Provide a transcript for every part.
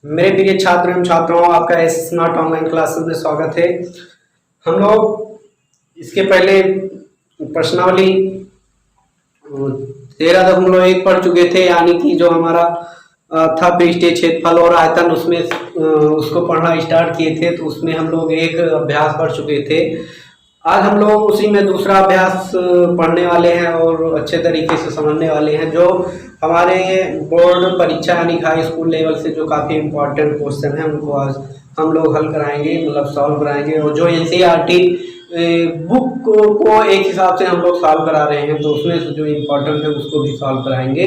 मेरे प्रिय छात्र एवं छात्राओं, आपका एस स्मार्ट ऑनलाइन क्लासेस में स्वागत है। हम लोग इसके पहले प्रश्नावली 13.1 पढ़ चुके थे, यानी कि जो हमारा था पृष्ठीय क्षेत्रफल और आयतन, उसमें उसको पढ़ना स्टार्ट किए थे। तो उसमें हम लोग एक अभ्यास पढ़ चुके थे। आज हम लोग उसी में दूसरा अभ्यास पढ़ने वाले हैं और अच्छे तरीके से समझने वाले हैं, जो हमारे बोर्ड परीक्षा यानी हाई स्कूल लेवल से जो काफ़ी इम्पोर्टेंट क्वेश्चन है उनको आज हम लोग हल कराएंगे, मतलब सॉल्व कराएंगे। और जो एनसीईआरटी बुक को एक हिसाब से हम लोग सॉल्व करा रहे हैं, तो उसमें से जो इम्पोर्टेंट है उसको भी सॉल्व कराएंगे।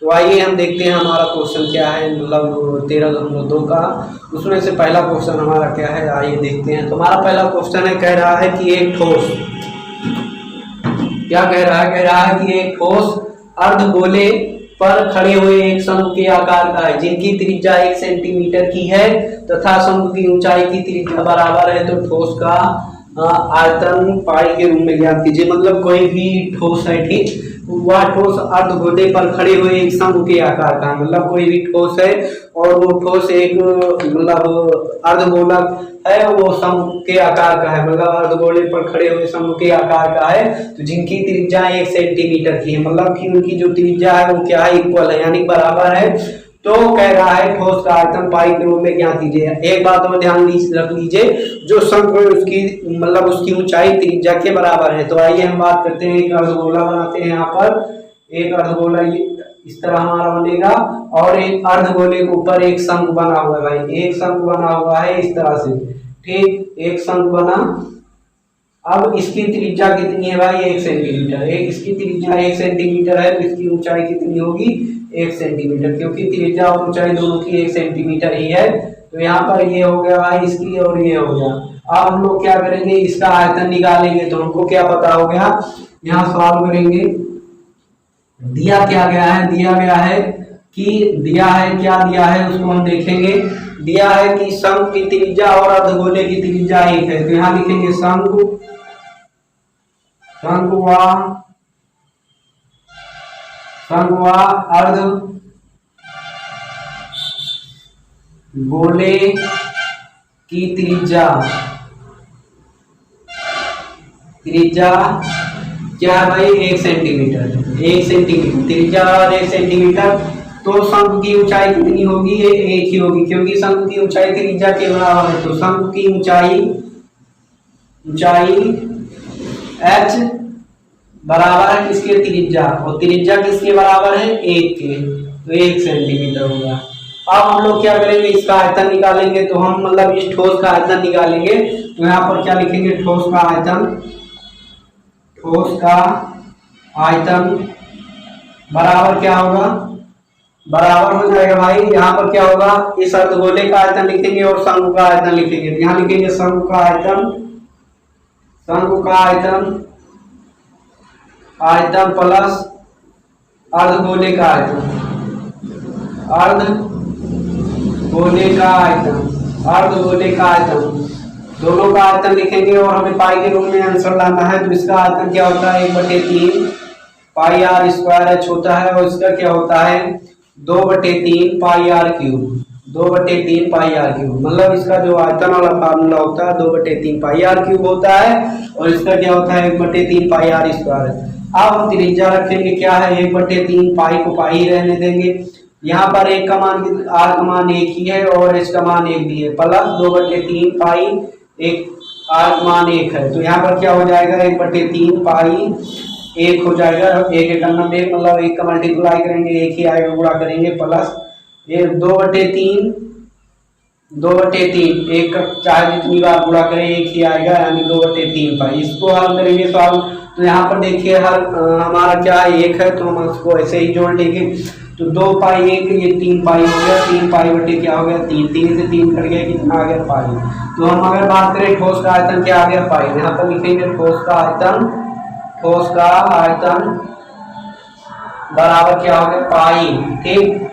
तो आइए हम देखते हैं हमारा क्वेश्चन क्या है, मतलब 13.2 का। उसमें से पहला क्वेश्चन हमारा क्या है, आइए देखते हैं। तो हमारा पहला क्वेश्चन है, कह रहा है कि एक ठोस, क्या कह रहा है, कह रहा है कि एक ठोस अर्धगोले पर खड़े हुए एक शंकु के आकार का है, जिनकी त्रिज्या 1 सेंटीमीटर की है तथा शंकु की ऊंचाई की त्रिज्या बराबर है। तो ठोस का आयतन पाई के रूप में ज्ञात कीजिए। मतलब कोई भी ठोस है, ठीक, वह ठोस अर्धगोले पर खड़े हुए एक शंकु के आकार का, मतलब कोई भी ठोस है और वो ठोस एक मतलब अर्धगोलक है, वो शंकु के आकार का है, मतलब अर्धगोले पर खड़े हुए शंकु के आकार का है, तो जिनकी त्रिज्या 1 सेंटीमीटर की है, मतलब कि उनकी जो त्रिज्या है वो क्या है, इक्वल है यानी बराबर है। तो कह रहा है ठोस का आयतन पाई के रूप में ज्ञात कीजिए। एक बात और ध्यान रख लीजिए, जो शंकु है उसकी मतलब उसकी ऊंचाई त्रिज्या के बराबर है। तो आइए हम बात करते हैं, एक अर्धगोला बनाते हैं। यहाँ पर एक अर्धगोला इस तरह हमारा बनेगा और एक अर्धगोले के ऊपर एक शंकु बना हुआ है। भाई एक शंकु बना हुआ है इस तरह से, ठीक, एक शंकु बना। अब इसकी त्रिज्या कितनी है भाई, 1 सेंटीमीटर। इसकी त्रिज्या 1 सेंटीमीटर है, तो इसकी ऊंचाई कितनी होगी, 1 सेंटीमीटर, क्योंकि त्रिज्या और ऊंचाई दोनों की 1 सेंटीमीटर ही है। तो यहाँ पर ये हो गया भाई इसकी और ये हो गया। अब हम लोग क्या करेंगे, इसका आयतन निकालेंगे। तो हमको क्या पता हो गया, यहाँ सॉल्व करेंगे। दिया क्या गया है, दिया गया है कि दिया है, क्या दिया है उसको हम देखेंगे। दिया है कि शंकु की त्रिज्या और अर्धगोले की त्रिज्या 1 है। तो यहाँ लिखेंगे शंकु व अर्ध गोले की त्रिज्या क्या है भाई, 1 सेंटीमीटर। 1 सेंटीमीटर त्रिज्या और 1 सेंटीमीटर। तो शंकु की ऊंचाई कितनी होगी, ये 1 ही होगी, क्योंकि शंकु की ऊंचाई त्रिज्या के बराबर है। तो शंकु की ऊंचाई h बराबर है किसके, त्रिज्या, और त्रिज्या किसके बराबर है, 1 के। तो 1 सेंटीमीटर होगा। अब हम लोग क्या करेंगे, इसका आयतन निकालेंगे। तो हम मतलब इस ठोस का आयतन निकालेंगे। तो यहाँ पर क्या लिखेंगे, ठोस का आयतन बराबर क्या होगा, बराबर हो जाएगा भाई। यहाँ पर क्या होगा, इस अर्धगोले का आयतन लिखेंगे और शंकु का आयतन लिखेंगे। तो यहाँ लिखेंगे शंकु का आयतन प्लस अर्धगोले का आयतन, दोनों का आयतन लिखेंगे और हमें पाई के रूप में आंसर लाना है। तो इसका आयतन क्या होता है, 1/3 पाई आर स्क्वायर एच होता है, और इसका क्या होता है, 2/3 pi R cube. 2/3 pi R cube, मतलब इसका जो आयतन वाला फार्मूला होता है 2/3 पाई आर क्यूब होता है, और इसका क्या होता है 1/3 पाई आर स्क्वायर। अब हम त्रिज्या रखेंगे, क्या है 1/3 पाई को पाई ही रहने देंगे। यहाँ पर एक का मान आर का मान 1 ही है और एच का मान 1 भी है, प्लस 2/3 पाई एक आर का मान 1 है। तो यहाँ पर क्या हो जाएगा, 1/3 पाई 1 हो जाएगा। 1 एकम 1, मतलब 1 का मल्टीप्लाई करेंगे 1 ही आएगा, गुणा करेंगे, प्लस ये 2/3 1 का चाहे जितनी बार गुणा करें 1 ही आएगा, यानी 2/3 पाई। इसको हल करेंगे सॉल्व। तो यहाँ पर देखिए हर हमारा क्या है, 1 है, तो हम इसको ऐसे ही जोड़ लेंगे। तो 2 पाई 1, ये 3 पाई हो गया, 3 पाई बटे क्या हो गया, 3 से 3 कट गया, कितना आ गया, पाई। तो हम अगर बात करें ठोस का आयतन क्या आ गया, पाई। यहाँ पर लिखेंगे ठोस का आयतन बराबर क्या हो गया, पाई, ठीक,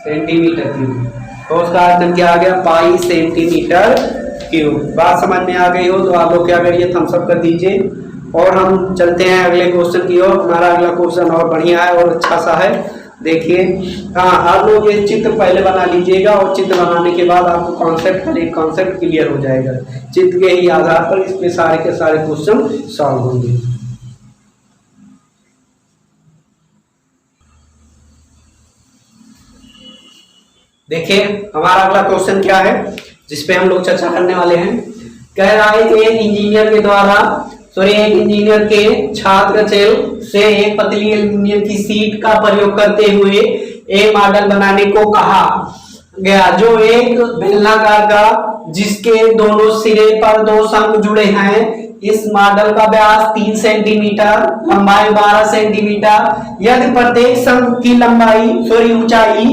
सेंटीमीटर क्यूब। ठोस का आयतन क्या आ गया, पाई सेंटीमीटर क्यूब। बात समझ में आ गई हो तो आप लोग क्या करिए, थम्स अप कर दीजिए। और हम चलते हैं अगले क्वेश्चन की ओर। हमारा अगला क्वेश्चन और बढ़िया है और अच्छा सा है। देखिए, हाँ आप लोग ये चित्र पहले बना लीजिएगा और चित्र बनाने के बाद आपको कॉन्सेप्ट हर एक कॉन्सेप्ट क्लियर हो जाएगा। चित्र के ही आधार पर इसके सारे के सारे क्वेश्चन सॉल्व होंगे। देखिए हमारा अगला क्वेश्चन क्या है जिसपे हम लोग चर्चा करने वाले हैं। कह रहा है कि एक इंजीनियर के छात्र सेल से एक पतली एल्यूमिनियम की सीट का प्रयोग करते हुए एक मॉडल बनाने को कहा गया जो एक बेलनाकार का जिसके दोनों सिरे पर दो शंकु जुड़े हैं। इस मॉडल का व्यास 3 सेंटीमीटर, लंबाई 12 सेंटीमीटर। यदि प्रत्येक शंकु की ऊंचाई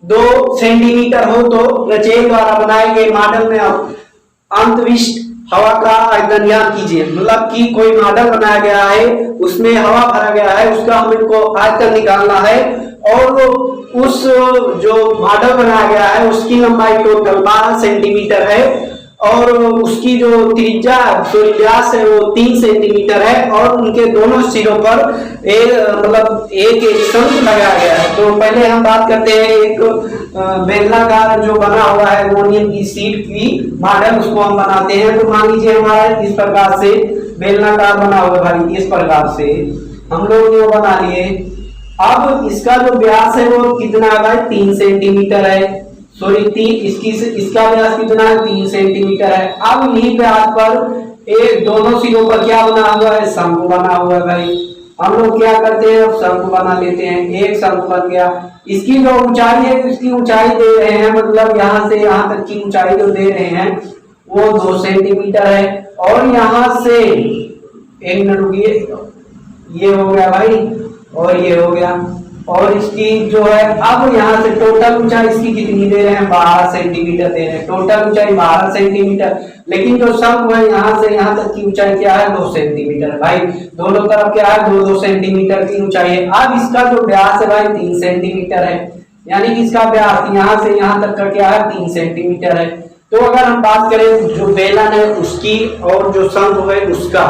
2 सेंटीमीटर हो तो रचेल द्वारा बनाए गए मॉडल में अंतरिक्ष हवा का आयतन ज्ञात कीजिए। मतलब कि कोई मॉडल बनाया गया है, उसमें हवा भरा गया है, उसका हमको आयतन निकालना है और उस जो मॉडल बनाया गया है उसकी लंबाई टोटल 12 सेंटीमीटर है और उसकी जो त्रिज्या व्यास है वो 3 सेंटीमीटर है और उनके दोनों सिरों पर एक शंकु लगाया गया है। तो पहले हम बात करते हैं एक बेलनाकार जो बना हुआ है एल्युमिनियम की सीट की मॉडल, उसको हम बनाते हैं। तो मान लीजिए हमारा इस प्रकार से बेलनाकार बना हुआ है भाई, इस प्रकार से हम लोग ये बना लिए। अब इसका जो व्यास है वो कितना है? 3 सेंटीमीटर है। इसका व्यास कितना है? 3 सेंटीमीटर है। अब यही व्यास पर एक दोनों सिरों पर क्या बना हुआ है? शंकु बना हुआ है भाई। हम लोग क्या करते हैं? शंकु बना लेते हैं। एक शंकु बन गया। इसकी जो ऊंचाई है, इसकी ऊंचाई दे रहे हैं, मतलब यहाँ से यहाँ तक की ऊंचाई जो दे रहे हैं वो 2 सेंटीमीटर है। और यहाँ से एक मिनट रुकिए, ये हो गया भाई और ये हो गया। और इसकी जो है अब यहाँ से टोटल ऊंचाई इसकी कितनी दे रहे हैं? 12 सेंटीमीटर दे रहे हैं। टोटल ऊंचाई 12 सेंटीमीटर, लेकिन जो शंकु है यहाँ से यहाँ तक की ऊंचाई क्या है? 2 सेंटीमीटर। भाई दोनों तरफ क्या है? 2-2 सेंटीमीटर की ऊंचाई है। अब इसका जो व्यास है भाई 3 सेंटीमीटर है, यानी कि इसका व्यास यहाँ से यहाँ तक का क्या है? 3 सेंटीमीटर है। तो अगर हम बात करें जो बेलन है उसकी और जो शंकु है उसका,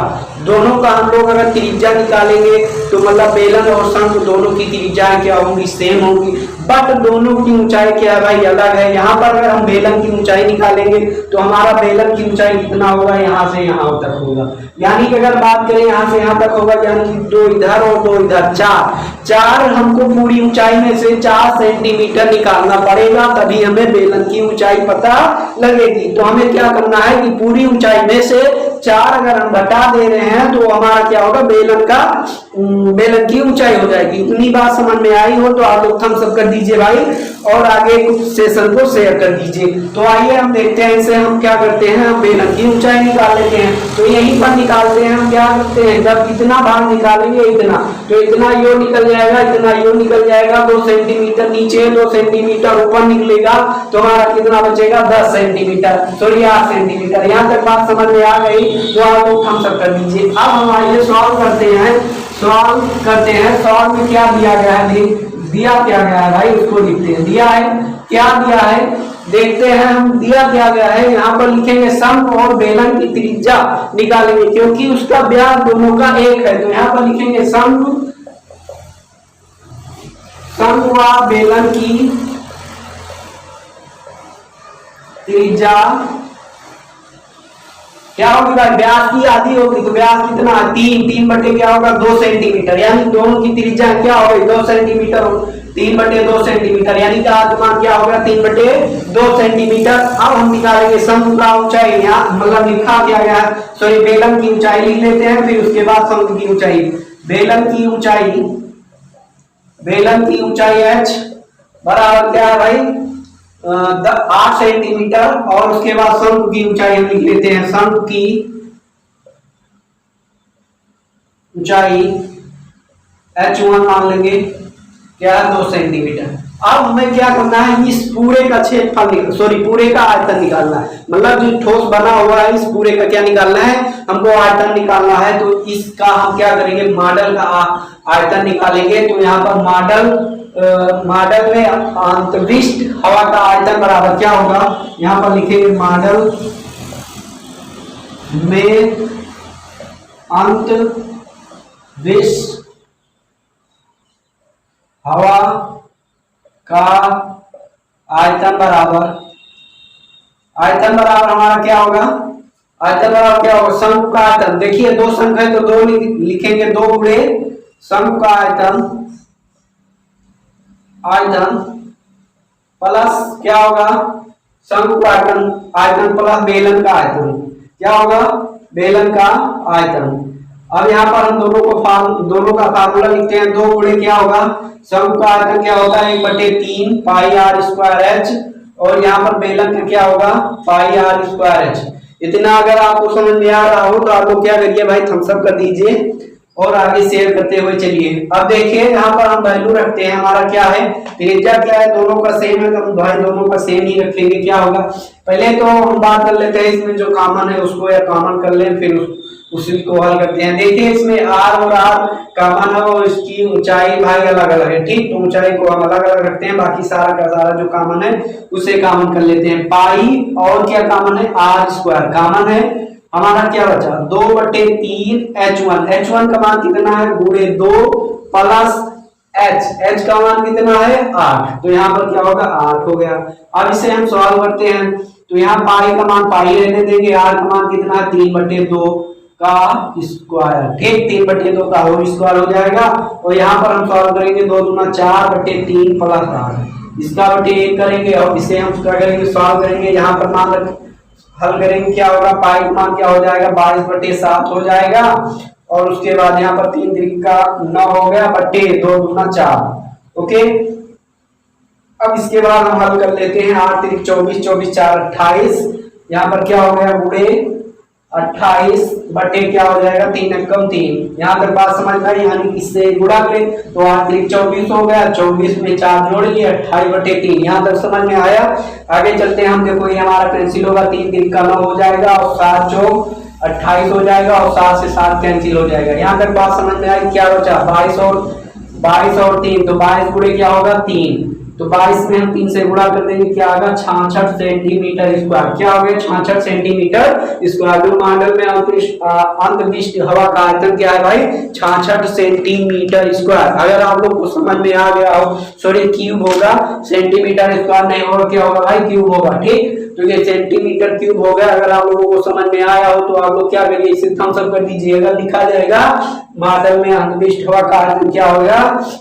दोनों का हम लोग अगर त्रिज्या निकालेंगे तो मतलब बेलन और शंकु दोनों की त्रिज्याएं क्या होंगी? सेम होंगी, बट दोनों की ऊंचाई क्या है भाई? अलग है। यहाँ पर अगर हम बेलन की ऊंचाई निकालेंगे तो हमारा बेलन की ऊंचाई कितना होगा? यहाँ से यहाँ तक होगा। यानी कि अगर बात करें यहाँ से यहाँ तक होगा, यानी कि 2 इधर और 2 इधर, 4 हमको पूरी ऊंचाई में से 4 सेंटीमीटर निकालना पड़ेगा, तभी हमें बेलन की ऊंचाई पता लगेगी। तो हमें क्या करना है कि पूरी ऊंचाई में से 4 अगर हम घटा दे रहे हैं तो हमारा क्या होगा? बेलन की ऊंचाई हो जाएगी। इतनी बात समझ में आई हो तो आप लोग थम्स अप कर दीजिए भाई और आगे कुछ सेशन को शेयर कर दीजिए। तो आइए हम देखते हैं इसे हम क्या करते हैं, हम बेलन की ऊंचाई निकाल लेते हैं। तो यहीं पर निकालते हैं हम क्या करते हैं, जब इतना भाग निकालेंगे इतना, तो इतना यो निकल जाएगा, इतना यो निकल जाएगा। 2 सेंटीमीटर नीचे, 2 सेंटीमीटर ऊपर निकलेगा तो हमारा कितना बचेगा? 10 सेंटीमीटर, सॉरी 8 सेंटीमीटर। यहाँ तक बात समझ में आ गई तो आप लोग थम्स अप कर दीजिए। अब हम आइए सॉल्व करते हैं। सॉल्व में क्या दिया गया है? दिया क्या गया है भाई, उसको लिखते हैं। दिया है क्या? दिया है देखते हैं हम। दिया क्या गया है, यहाँ पर लिखेंगे शंकु और बेलन की त्रिज्या निकालेंगे क्योंकि उसका व्यास दोनों का एक है। तो यहाँ पर लिखेंगे शंकु व बेलन की त्रिज्या क्या होगी भाई? व्यास की आधी होगी, तो व्यास कितना? 3 बटे क्या होगा? 2 सेंटीमीटर, यानी दोनों की त्रिज्या क्या होगी? 2 सेंटीमीटर। 3 बटे 2 सेंटीमीटर, यानी कि आत्मान क्या होगा? 3 बटे 2 सेंटीमीटर। अब हम निकालेंगे शंकु का ऊंचाई, यहाँ मतलब लिखा क्या गया है, सॉरी बेलन की ऊंचाई लिख लेते हैं, फिर उसके बाद शंकु की ऊंचाई। बेलन की ऊंचाई h बराबर क्या है भाई? 8 सेंटीमीटर। और उसके बाद शंकु की ऊंचाई हम लिख लेते हैं, शंकु की ऊंचाई h1 मान लेंगे क्या है? 2 सेंटीमीटर। अब हमें क्या करना है, इस पूरे का क्षेत्रफल, सॉरी पूरे का आयतन निकालना है। मतलब जो ठोस बना हुआ है इस पूरे का क्या निकालना है? हमको आयतन निकालना है। तो इसका हम क्या करेंगे? मॉडल का आयतन निकालेंगे। तो यहाँ पर मॉडल में अंतरिक्ष हवा का आयतन बराबर क्या होगा? यहाँ पर लिखेंगे मॉडल में अंतरिक्ष हवा का आयतन बराबर, आयतन बराबर हमारा क्या होगा, आयतन बराबर क्या होगा, शंकु का आयतन। देखिए दो शंख है तो दो लिखेंगे, 2 गुणे शंकु का आयतन, आयतन प्लस क्या होगा, शंकु का आयतन, आयतन प्लस बेलन का आयतन, क्या होगा, बेलन का आयतन। अब यहाँ पर हम दोनों का फार्मूला लिखते हैं। 2 गुणे क्या होगा, शंकु का आयतन क्या होता है 1/3 पाई आर स्क्वायर एच, और यहाँ पर बेलन का क्या होगा पाई आर स्क्वायर एच। इतना अगर आपको समझ में आ रहा हो तो आप लोग क्या करिए भाई, थम्स अप कर दीजिए और आगे शेयर करते हुए चलिए। अब देखिए यहाँ पर हम वैल्यू रखते हैं, हमारा क्या है, त्रिज्या क्या है, दोनों का सेम है तो हम भाई दोनों का सेम ही रखेंगे। क्या होगा, पहले तो हम बात कर लेते हैं इसमें जो कॉमन है उसको, या कॉमन कर लें फिर उसी को हल करते हैं। देखिए इसमें आर और आर कॉमन है और इसकी ऊंचाई भाई अलग अलग है, ठीक, तो ऊंचाई को हम अलग अलग रखते हैं, बाकी सारा का सारा जो कॉमन है उसे कॉमन कर लेते हैं। पाई और क्या कॉमन है, आर स्क्वायर कॉमन है, हमारा क्या बचा 2/3 h1, h1 का मान कितना है गुणे 2 प्लस h का मान कितना है 8, तो यहाँ पर क्या होगा 8 हो गया। अब इसे हम सॉल्व करते हैं तो यहाँ पाई का मान पाई रहने देंगे, आर का मान कितना है 3/2 का स्क्वायर, ठीक, 3/2 का होल स्क्वायर हो जाएगा। और यहाँ पर हम सॉल्व करेंगे 2 दूना 4/3 प्लस 8, इसका बटे 1 करेंगे और इसे हम क्या करेंगे सॉल्व करेंगे। यहाँ पर मान हल करेंगे, क्या होगा पाई का मान क्या हो जाएगा 22/7 हो जाएगा, और उसके बाद यहाँ पर 3 त्रिका 9 हो गया बटे 2 दूना 4। ओके, अब इसके बाद हम हल कर लेते हैं, 8 त्रिक 24, 24 4 28, यहाँ पर क्या हो गया गुणे 28 बटे क्या हो जाएगा 3 एकम 3। यहाँ तक बात समझ में आई, यानी इससे गुणा करें तो 8 त्रिक 24 हो गया, 24 में 4 जोड़ लिए 28/3। यहाँ तक समझ में आया। आगे चलते हैं हम, देखो ये हमारा कैंसिल होगा, 3 त्रिक का 9 हो जाएगा और 7 चौक 28 हो जाएगा और 7 से 7 कैंसिल हो जाएगा। यहाँ तक बात समझ में आई। क्या बचा 22 और 3, तो 22 गुणे क्या होगा 3, तो 22 में हम 3 से गुणा कर देंगे, क्या आएगा 66 सेंटीमीटर स्क्वायर। क्या हो गया 66 सेंटीमीटर स्क्वायर। जो मॉडल में अंतरिक्ष हवा का आयतन क्या है भाई 66 सेंटीमीटर स्क्वायर। अगर आप लोग को समझ में आ गया हो, सॉरी क्यूब होगा, सेंटीमीटर स्क्वायर नहीं होगा, क्या होगा भाई क्यूब होगा, ठीक, तो ये सेंटीमीटर क्यूब हो गया। अगर आप लोगों को समझ में आया हो तो आप लोग क्या करिए, इसे थम्स अप कर दीजिएगा। लिखा जाएगा मॉडल में अंतरिक्ष हवा का आयतन क्या होगा,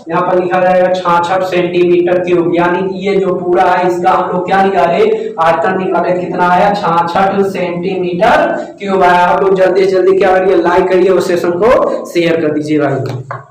यहाँ पर लिखा जाएगा 66 सेंटीमीटर क्यूब, यानी कि ये जो पूरा है इसका हम लोग क्या निकाले, आयतन निकाले, कितना आया 66 सेंटीमीटर क्यूब आया। आप लोग जल्दी से जल्दी क्या करिए, लाइक करिए और सेशन को शेयर कर दीजिए भाई।